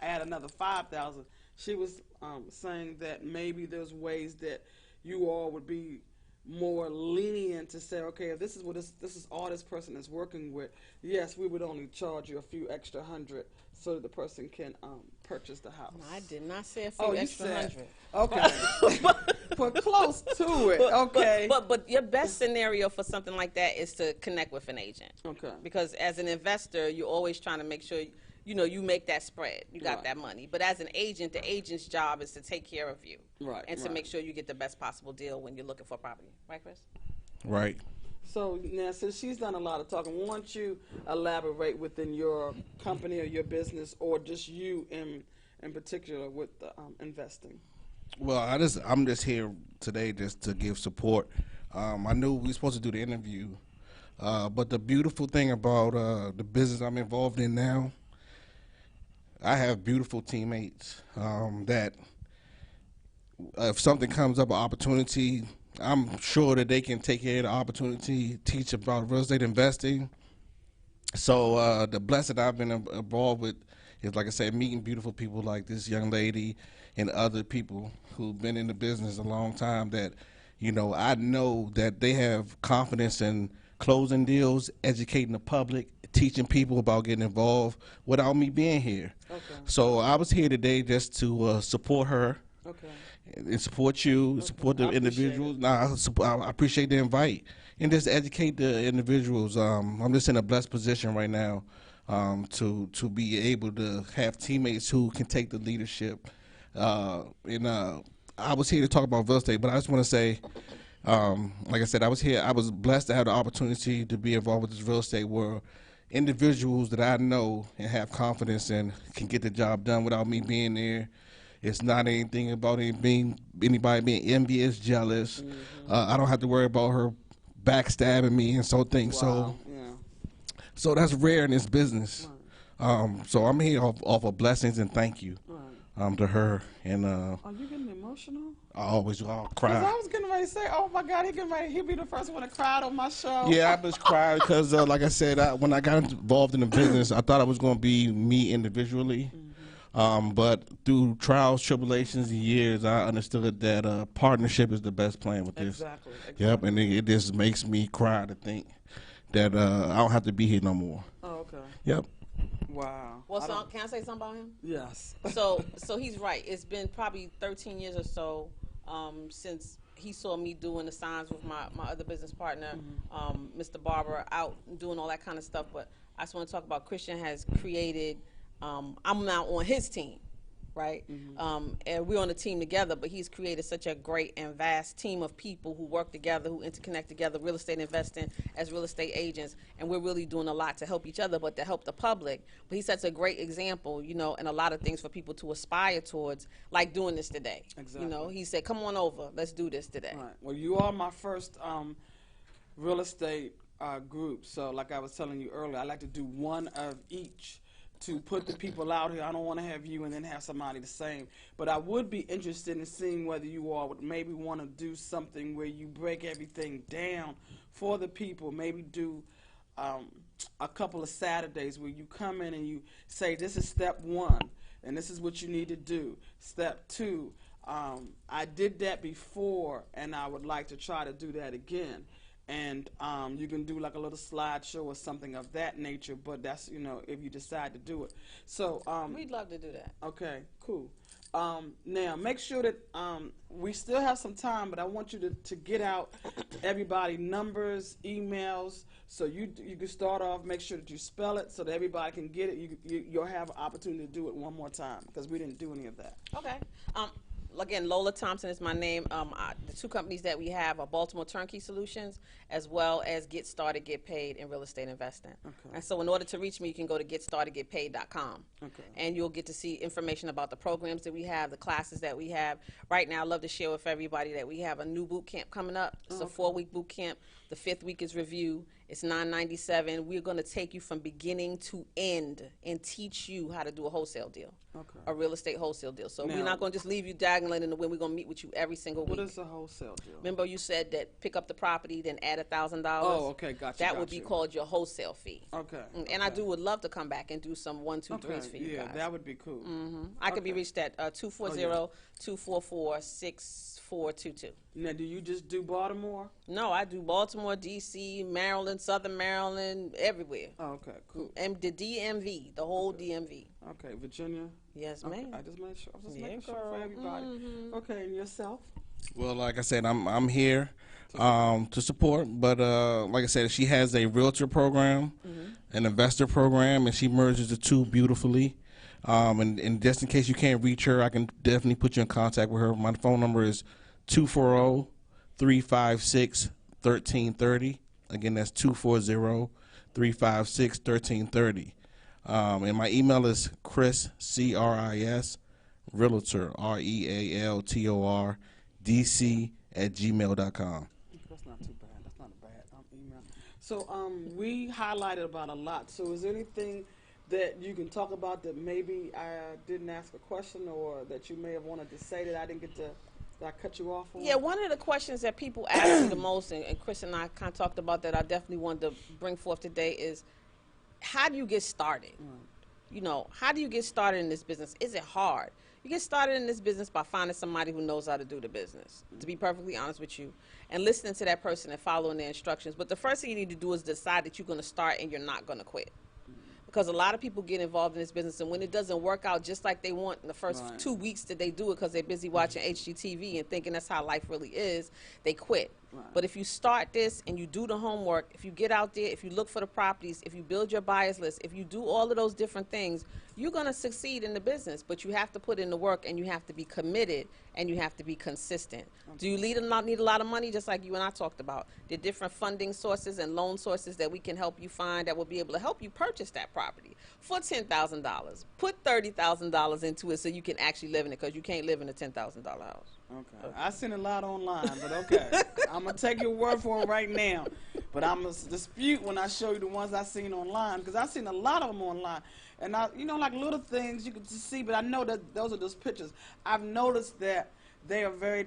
add another $5,000. She was saying that maybe there's ways that you all would be more lenient to say, okay, if this is what this is all this person is working with, yes, we would only charge you a few extra $100 so that the person can purchase the house. I did not say a few extra hundred. Okay. But close to it. Okay. But your best scenario for something like that is to connect with an agent. Okay. Because as an investor, you're always trying to make sure you make that spread. You got Right. that money. But as an agent, the agent's job is to take care of you. Right, And to right. make sure you get the best possible deal when you're looking for property. Right, Chris? Right. So now, since she's done a lot of talking, why don't you elaborate within your company or your business, or just you in particular with the investing? Well, I'm just here today just to give support. I knew we were supposed to do the interview, but the beautiful thing about the business I'm involved in now, I have beautiful teammates that if something comes up, an opportunity, I'm sure that they can take care of the opportunity, teach about real estate investing. So the blessing I've been involved with is, like I said, meeting beautiful people like this young lady and other people who've been in the business a long time that You know, I know that they have confidence in closing deals, educating the public, teaching people about getting involved without me being here. Okay. So I was here today just to support her Okay. and support you, support the I appreciate individuals. it. Nah, I appreciate the invite and just educate the individuals. I'm just in a blessed position right now to be able to have teammates who can take the leadership. I was here to talk about real estate, but I just want to say, like I said, I was here. I was blessed to have the opportunity to be involved with this real estate where individuals that I know and have confidence in can get the job done without me being there. It's not anything about anybody being envious, jealous. I don't have to worry about her backstabbing me and so things. Wow. Yeah. So that's rare in this business. So I'm here off of blessings and thank you to her. And Are you getting emotional? I'll Because cry. I was getting ready to say, oh my God, he'll be the first one to cry on my show. Yeah, I just cried because, like I said, when I got involved in the business, I thought it was going to be me individually. But through trials, tribulations, and years, I understood that partnership is the best plan with this. Exactly. Yep, and it just makes me cry to think that I don't have to be here no more. Oh, okay. Yep. Wow. Well, so can I say something about him? Yes. So he's right. It's been probably 13 years or so since he saw me doing the signs with my other business partner, Mr. Barber, out doing all that kind of stuff. But I just want to talk about Christian has created. I'm now on his team, right? And we're on a team together, but he's created such a great and vast team of people who work together, who interconnect together, real estate investing as real estate agents, and we're really doing a lot to help each other, but to help the public. But he sets a great example, you know, and a lot of things for people to aspire towards, like doing this today. Exactly. You know, he said, come on over, let's do this today. Right. Well, you are my first real estate group. So like I was telling you earlier, I like to do one of each to put the people out here. I don't want to have you and then have somebody the same. But I would be interested in seeing whether you all would maybe want to do something where you break everything down for the people. Maybe do a couple of Saturdays where you come in and you say, this is step one, and this is what you need to do. Step two, I did that before, and I would like to try to do that again. And you can do like a little slideshow or something of that nature, but that's, you know, if you decide to do it. So We'd love to do that. okay, cool. Now make sure that we still have some time, but I want you to get out everybody numbers, emails, so you can start off. Make sure that you spell it so that everybody can get it. You'll have an opportunity to do it one more time because we didn't do any of that. Okay. Again, Lola Thompson is my name. The two companies that we have are Baltimore Turnkey Solutions, as well as Get Started, Get Paid in real estate investing. Okay. And so in order to reach me, you can go to getstartedgetpaid.com. Okay. And you'll get to see information about the programs that we have, the classes that we have. Right now, I'd love to share with everybody that we have a new boot camp coming up. It's a 4-week boot camp. The 5th week is review. It's $9.97. We're going to take you from beginning to end and teach you how to do a wholesale deal, a real estate wholesale deal. So we're Now- not going to just leave you dangling in the wind. We're going to meet with you every single What week. is a wholesale deal? Remember you said that pick up the property, then add $1,000? Oh, okay, gotcha. That would be called your wholesale fee. Okay. And I would love to come back and do some 1, 2, 3s for you yeah, guys. that would be cool. I could be okay. reached at 240-244-6422. Now, do you just do Baltimore? No, I do Baltimore, D.C., Maryland, Southern Maryland, everywhere. Oh, okay, cool. And the DMV, the whole DMV. Okay, Virginia. Yes, Okay, ma'am. I just made sure. I was just Yeah, making sure girl. for everybody. Okay, and yourself? Well, like I said, I'm here to support, but like I said, she has a realtor program, an investor program, and she merges the two beautifully. And just in case you can't reach her, I can definitely put you in contact with her. My phone number is 240-356-1330. Again, that's 240-356-1330. And my email is Chris, C-R-I-S, Realtor, R-E-A-L-T-O-R, DC @gmail.com. That's not too bad. That's not a bad email. So we highlighted about a lot. So is there anything that you can talk about that maybe I didn't ask a question or that you may have wanted to say that I didn't get to, that I cut you off on? Yeah, one of the questions that people ask me the most, and Chris and I kind of talked about that I definitely wanted to bring forth today is, how do you get started? You know, how do you get started in this business? Is it hard? You get started in this business by finding somebody who knows how to do the business, to be perfectly honest with you, and listening to that person and following their instructions. But the first thing you need to do is decide that you're going to start and you're not going to quit. Because a lot of people get involved in this business, and when it doesn't work out just like they want in the first 2 weeks that they do it because they're busy watching HGTV and thinking that's how life really is, they quit. But if you start this and you do the homework, if you get out there, if you look for the properties, if you build your buyers list, if you do all of those different things, you're going to succeed in the business. But you have to put in the work, and you have to be committed, and you have to be consistent. Do you need a lot of money, just like you and I talked about? There are different funding sources and loan sources that we can help you find that will be able to help you purchase that property for $10,000. Put $30,000 into it so you can actually live in it, because you can't live in a $10,000 house. Okay. I seen a lot online, but okay. I'm going to take your word for it right now. But I'm going to dispute when I show you the ones I seen online, because I seen a lot of them online. And, you know, like little things you can just see, but I know that those are just pictures. I've noticed that they are very,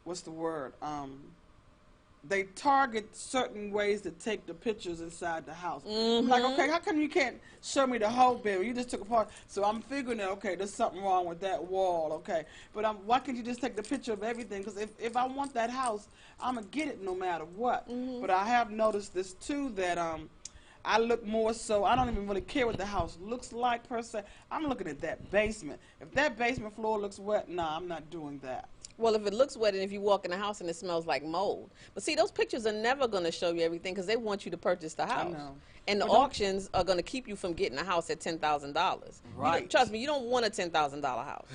what's the word? They target certain ways to take the pictures inside the house. I'm like, okay, how come you can't show me the whole building? You just took a part. So I'm figuring that, okay, there's something wrong with that wall, okay. But why can't you just take the picture of everything? Because if I want that house, I'm going to get it no matter what. But I have noticed this, too, that I look more so, I don't even really care what the house looks like, per se. I'm looking at that basement. If that basement floor looks wet, nah, I'm not doing that. Well, if it looks wet and if you walk in the house and it smells like mold. But see, those pictures are never going to show you everything because they want you to purchase the house. I know. And the auctions are going to keep you from getting a house at $10,000. Right. Trust me, you don't want a $10,000 house.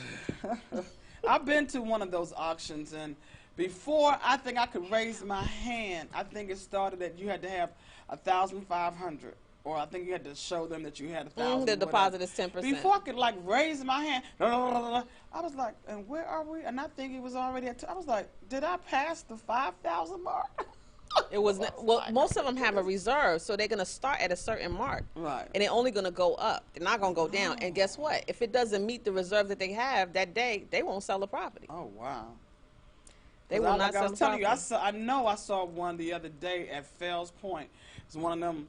I've been to one of those auctions, and before I think I could raise my hand, I think it started that you had to have 1,500. Or I think you had to show them that you had 1,000. The deposit is 10%. Before I could like raise my hand, I was like, and where are we? And I think it was already at. I was like, did I pass the 5,000 mark? It was well. Most of them have a reserve, so they're gonna start at a certain mark, right? And they're only gonna go up. They're not gonna go down. And guess what? If it doesn't meet the reserve that they have that day, they won't sell the property. Oh wow! They will not sell the property. I was telling you, I saw one the other day at Fells Point. It's one of them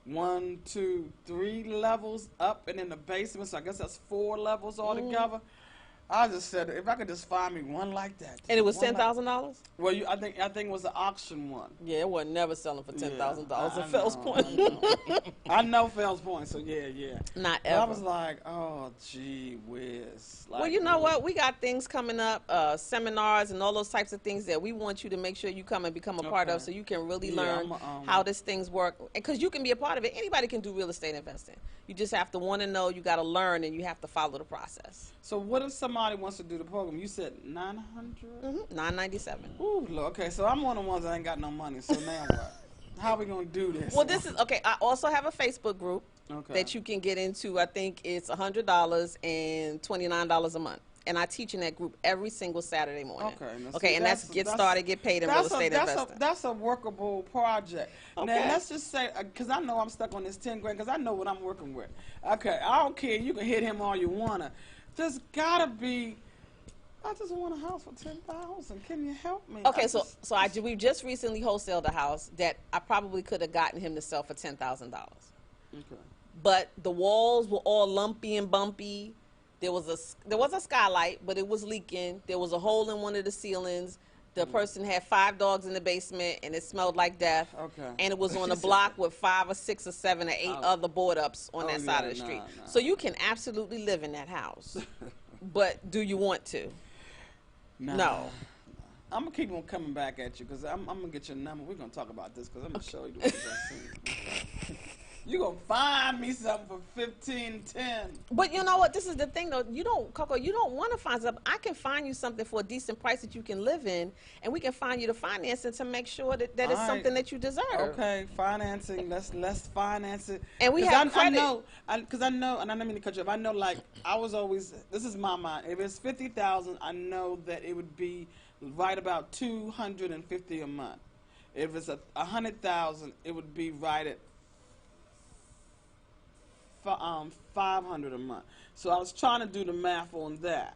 1, 2, 3 levels up, and in the basement. So I guess that's 4 levels altogether. I just said, if I could just find me one like that. And it was $10,000? Well, I think it was the auction one. Yeah, it wasn't never selling for $10,000 at Fells Fells Point. I know Fells Point, so yeah. Not But ever. I was like, oh, gee whiz. Like, Well, you know what? We got things coming up, seminars and all those types of things that we want you to make sure you come and become a part of, so you can really learn how these things work. Because you can be a part of it. Anybody can do real estate investing. You just have to want to know, you got to learn, and you have to follow the process. So what if somebody wants to do the program? You said 900? $997. Ooh, Lord. Okay, so I'm one of the ones that ain't got no money, so now what? How are we going to do this? Well, this is, okay, I also have a Facebook group that you can get into. I think it's $100 and $29 a month. And I teach in that group every single Saturday morning. Okay, and that's get started, get paid in real estate investing. That's a workable project. Okay. Now, let's just say, because I know I'm stuck on this 10 grand, because I know what I'm working with. Okay, I don't care. You can hit him all you want to. There's got to be, I just want a house for $10,000. Can you help me? Okay, we just recently wholesaled a house that I probably could have gotten him to sell for $10,000. Okay. But the walls were all lumpy and bumpy. There was a skylight, but it was leaking. There was a hole in one of the ceilings. The person had 5 dogs in the basement, and it smelled like death. Okay. And it was on a block with 5 or 6 or 7 or 8 other board ups on that side of the street. So you can absolutely live in that house. But do you want to? No. I'm going to keep on coming back at you, because I'm going to get your number. We're going to talk about this, because I'm going to show you what I've seen. You're going to find me something for 15, 10. But you know what? This is the thing, though. Coco, you don't want to find something. I can find you something for a decent price that you can live in, and we can find you the financing to make sure that it's something that you deserve. Okay, financing. Let's finance it. And we have credit. Because I know, and I don't mean to cut you off. I know, like, I was always, this is my mind. If it's $50,000, I know that it would be right about $250 a month. If it's $100,000, it would be right at $500 a month. So I was trying to do the math on that.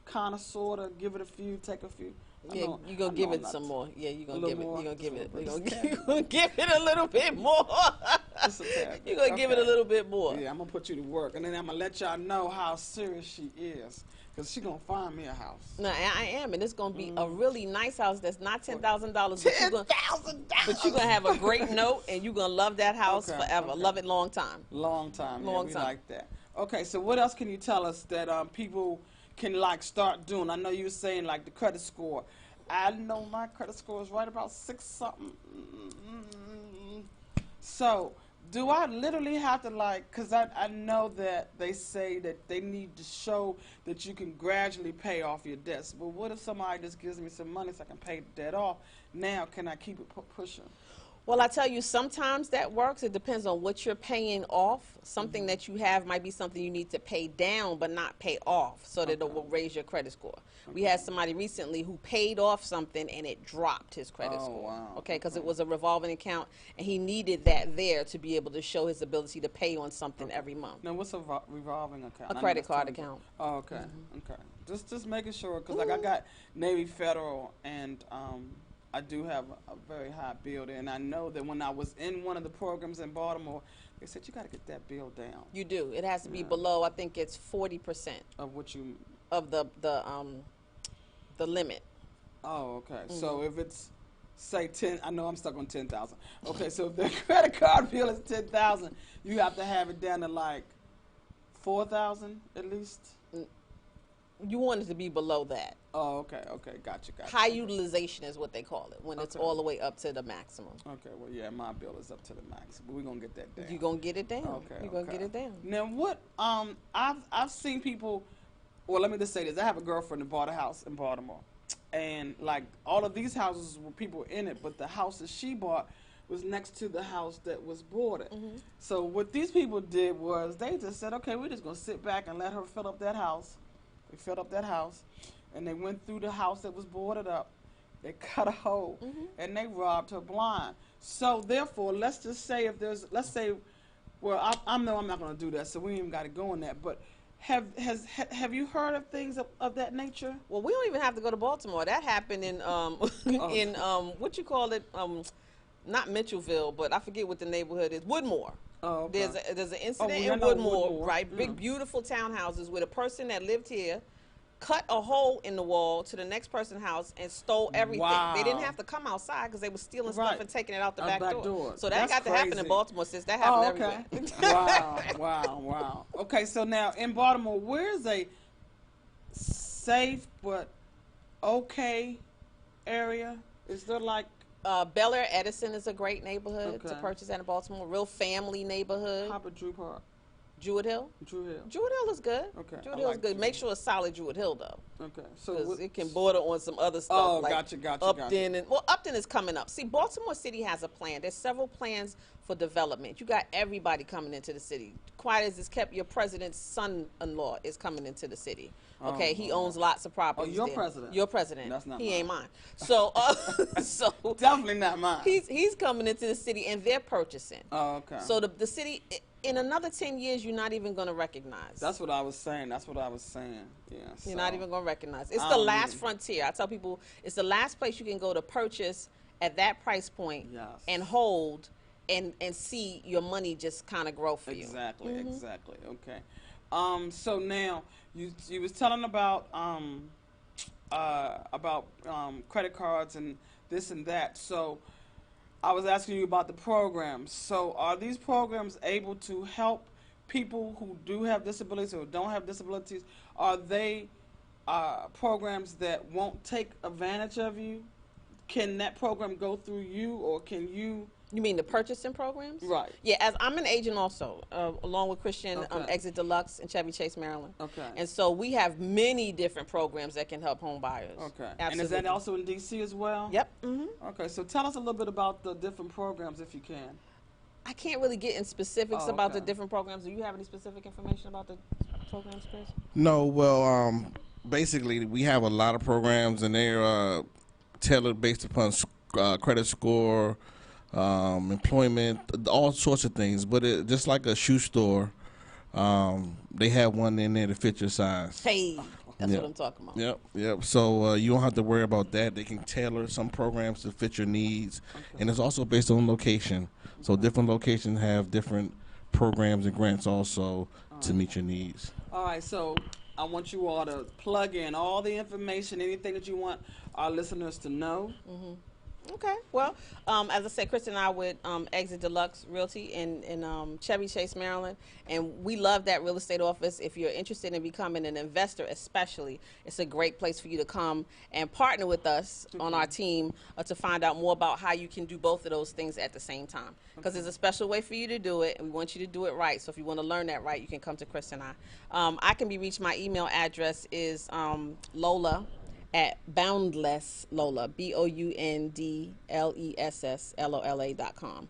kind of, sort of, give it a few, take a few? Yeah, you gonna give it some more. Yeah, you gonna give it. more? You gonna give it. You Just gonna give it a little bit more. Just a tad You bit. gonna give it a Okay. little bit more. Yeah, I'm gonna put you to work, and then I'm gonna let y'all know how serious she is, cause she gonna find me a house. No, I am, and it's gonna be a really nice house that's not $10,000. But you're gonna have a great note, and you're gonna love that house Okay, forever. okay. Love it long time. Long time. Yeah, Long we time. like that. Okay, so what else can you tell us that people can like start doing? I know you were saying like the credit score. I know my credit score is right about 6 something. So do I literally have to like, because I know that they say that they need to show that you can gradually pay off your debts. But what if somebody just gives me some money so I can pay the debt off? Now can I keep it pushing? Well, I tell you, sometimes that works. It depends on what you're paying off. Something that you have might be something you need to pay down but not pay off, so that it will raise your credit score. We had somebody recently who paid off something and it dropped his credit score. Wow. Okay, because it was a revolving account and he needed that there to be able to show his ability to pay on something every month. Now, what's a revolving account? A I know credit that's card totally- account. Oh, okay, okay. Just making sure, because like I got Navy Federal, and I do have a very high bill there, and I know that when I was in one of the programs in Baltimore, they said you got to get that bill down You do. It has to be below, I think it's 40% of what you. of the limit. Oh, okay. So if it's say 10, I know I'm stuck on 10,000. Okay, so if the credit card bill is 10,000, you have to have it down to like 4,000 at least. You want it to be below that. Oh, okay, okay, gotcha. High utilization is what they call it, when it's Okay. all the way up to the maximum. Okay, well, yeah, my bill is up to the max, but we're gonna get that down. You're going to get it down. Okay, You're going to okay. get it down. Now, what I've seen people. Well, let me just say this: I have a girlfriend that bought a house in Baltimore, and like all of these houses were people in it, but the house that she bought was next to the house that was boarded. So what these people did was they just said, okay, we're just gonna sit back and let her fill up that house. They filled up that house, and they went through the house that was boarded up. They cut a hole, and they robbed her blind. So therefore, let's just say if there's, let's say, well, I know I'm not going to do that, so we ain't even got to go on that. But have you heard of things of that nature? Well, we don't even have to go to Baltimore. That happened in in what you call it, not Mitchellville, but I forget what the neighborhood is. Woodmore. Oh, okay. There's an incident yeah, I in know Woodmore, Woodmore. right? Big, beautiful townhouses with a person that lived here cut a hole in the wall to the next person's house and stole everything. Wow. They didn't have to come outside because they were stealing stuff Right. and taking it out the Out back, door. So that That's got to happen in crazy. Baltimore, since that happened Oh, okay. everywhere. Wow. Okay, so now in Baltimore, where's a safe but okay area? Is there like Bel Air Edison is a great neighborhood to Okay. purchase in Baltimore. Real family neighborhood. Hopper Drew Park, Jewett Hill. Drew Hill? Jewett Hill is good. Okay, Jewett I Hill is like good. Jewett Make Hill. sure it's solid Jewett Hill though, Okay, so because what, it can border on some other stuff. Oh, like gotcha. Upton and Upton is coming up. See, Baltimore City has a plan. There's several plans for development. You got everybody coming into the city. Quiet as it's kept, your president's son-in-law is coming into the city. Okay, he owns lots of properties. your there. president? Your president. That's not he mine. ain't mine. So, so definitely not mine. he's coming into the city and they're purchasing. Oh, okay. So the city, in another 10 years, you're not even going to recognize. That's what I was saying. Yeah. You're not even going to recognize. It's I the don't last need- frontier. I tell people it's the last place you can go to purchase at that price point Yes. and hold and see your money just kind of grow for you. Exactly. Okay. So now you was telling about credit cards and this and that. So I was asking you about the programs. So are these programs able to help people who do have disabilities or don't have disabilities? Are they programs that won't take advantage of you? Can that program go through you, or can you? You mean the purchasing programs? Right. Yeah, as I'm an agent also, along with Christian, Okay. Exit Deluxe in Chevy Chase, Maryland. Okay. And so we have many different programs that can help home buyers. Okay. Absolutely. And is that also in D.C. as well? Yep. hmm Okay, so tell us a little bit about the different programs, if you can. I can't really get in specifics Oh, about the okay. different programs. Do you have any specific information about the programs, Chris? No, well, basically, we have a lot of programs, and they're tailored based upon credit score, employment, all sorts of things. But just like a shoe store, they have one in there to fit your size. Hey, That's Yep. what I'm talking about. Yep. So you don't have to worry about that. They can tailor some programs to fit your needs, and it's also based on location. So different locations have different programs and grants also to meet your needs. All right, so I want you all to plug in all the information, anything that you want our listeners to know. Okay. Well, as I said, Chris and I with Exit Deluxe Realty in Chevy Chase, Maryland, and we love that real estate office. If you're interested in becoming an investor, especially, it's a great place for you to come and partner with us on our team to find out more about how you can do both of those things at the same time. Because there's a special way for you to do it, and we want you to do it right. So if you want to learn that right, you can come to Chris and I. I can be reached. My email address is Lola at Boundless Lola, BOUNDLESSLOLA.com.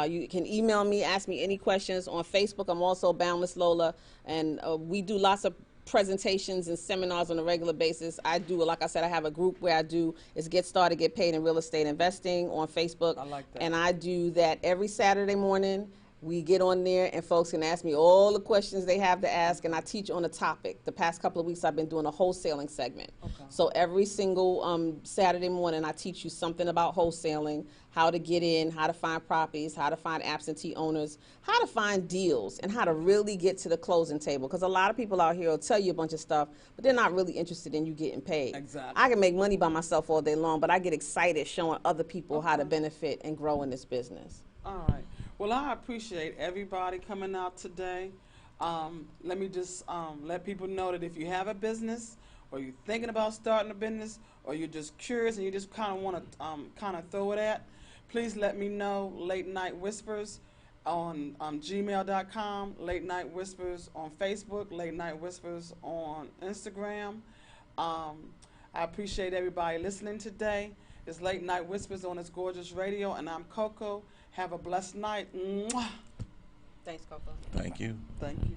You can email me, ask me any questions on Facebook. I'm also Boundless Lola, and we do lots of presentations and seminars on a regular basis. I do, like I said, I have a group where I do is Get Started, Get Paid in Real Estate Investing on Facebook. I like that. And I do that every Saturday morning. We get on there and folks can ask me all the questions they have to ask, and I teach on a topic. The past couple of weeks I've been doing a wholesaling segment. So every single Saturday morning I teach you something about wholesaling, how to get in, how to find properties, how to find absentee owners, how to find deals, and how to really get to the closing table. Because a lot of people out here will tell you a bunch of stuff, but they're not really interested in you getting paid. Exactly. I can make money by myself all day long, but I get excited showing other people how to benefit and grow in this business. All right. Well, I appreciate everybody coming out today. Let me just let people know that if you have a business, or you're thinking about starting a business, or you're just curious and you just kind of want to kind of throw it at, please let me know. Late Night Whispers on gmail.com, Late Night Whispers on Facebook, Late Night Whispers on Instagram. I appreciate everybody listening today. It's Late Night Whispers on It's Gorgeous Radio, and I'm Coco. Have a blessed night. Mwah. Thanks, Coco. Thank you. Thank you.